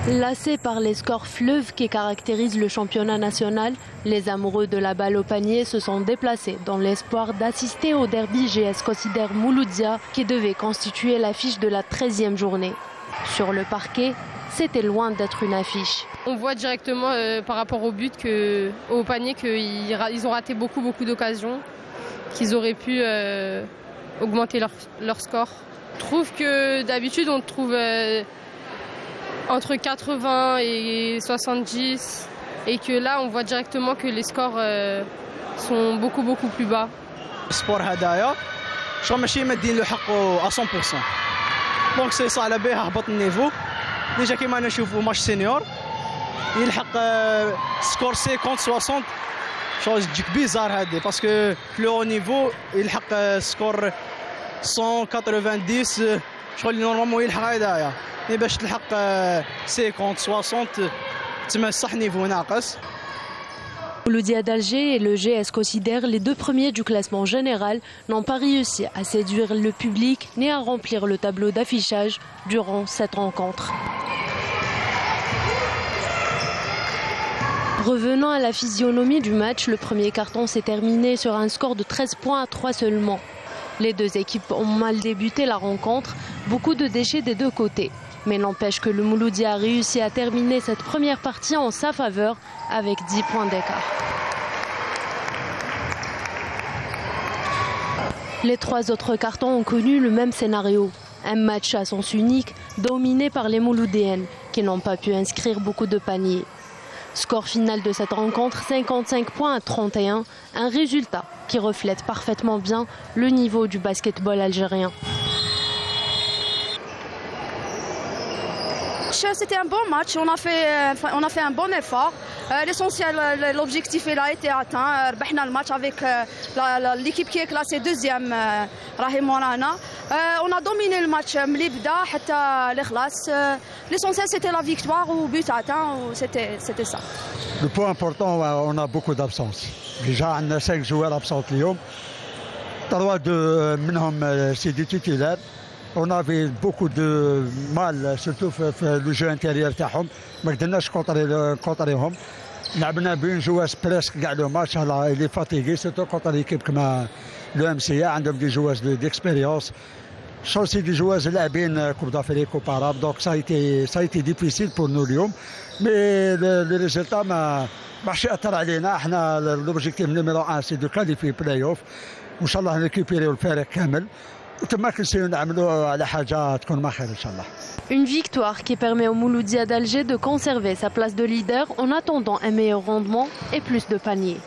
Lassés par les scores fleuves qui caractérisent le championnat national, les amoureux de la balle au panier se sont déplacés dans l'espoir d'assister au derby GS Consider Mouloudia qui devait constituer l'affiche de la 13e journée. Sur le parquet, c'était loin d'être une affiche. On voit directement par rapport au but, au panier, qu'ils ont raté beaucoup d'occasions, qu'ils auraient pu augmenter leur score. Je trouve que d'habitude on trouve entre 80 et 70 et que là on voit directement que les scores sont beaucoup plus bas. السبور هدايا شغل ماشي مادين له حقه 100%. دونك سي صا على بها هبط النيفو ديجا كيما انا نشوفوا ماتش سينيور يلحق سكور 50 60 شغل تجيك بيزار هادي باسكو لو نيفو يلحق سكور 190 شغل نورمالمون يلحق هدايا مي باش تلحق 50 60 تما صح نيفو ناقص. Mouloudia d'Alger et le GS Consider, les deux premiers du classement général, n'ont pas réussi à séduire le public ni à remplir le tableau d'affichage durant cette rencontre. Revenant à la physionomie du match, le premier carton s'est terminé sur un score de 13 points à 3 seulement. Les deux équipes ont mal débuté la rencontre, beaucoup de déchets des deux côtés. Mais n'empêche que le Mouloudia a réussi à terminer cette première partie en sa faveur avec 10 points d'écart. Les trois autres cartons ont connu le même scénario. Un match à sens unique, dominé par les Mouloudéennes, qui n'ont pas pu inscrire beaucoup de paniers. Score final de cette rencontre, 55 points à 31, un résultat qui reflète parfaitement bien le niveau du basketball algérien. C'était un bon match, on a fait un bon effort. L'essentiel, l'objectif il a été atteint. On a le match avec l'équipe qui est classée deuxième, Rahim Warana. On a dominé le match, l'essentiel c'était la victoire ou but atteint, c'était ça. Le point important, on a beaucoup d'absences. Déjà, on a 5 joueurs absents اليوم. 3 منهم c'est des titulaires. On avait beaucoup de mal, surtout في le jeu intérieur تاعهم، ما قدرناش نكونطريهم. لعبنا بين جواز بريسك كاع لو ماتش، il est fatigué, surtout contre l'équipe كما لو ام سي عندهم دي جواز ديكسبيريونس. شغل سي دي جواز لاعبين كوب دافريك كوب عرب، دونك ça a été difficile pour nous اليوم. Mais le résultat ماش يأثر علينا. احنا l'objectif numéro 1 c'est de qualifier play off، وان شاء الله نريكوبيريو الفريق كامل. Une victoire qui permet au Mouloudia d'Alger de conserver sa place de leader en attendant un meilleur rendement et plus de paniers.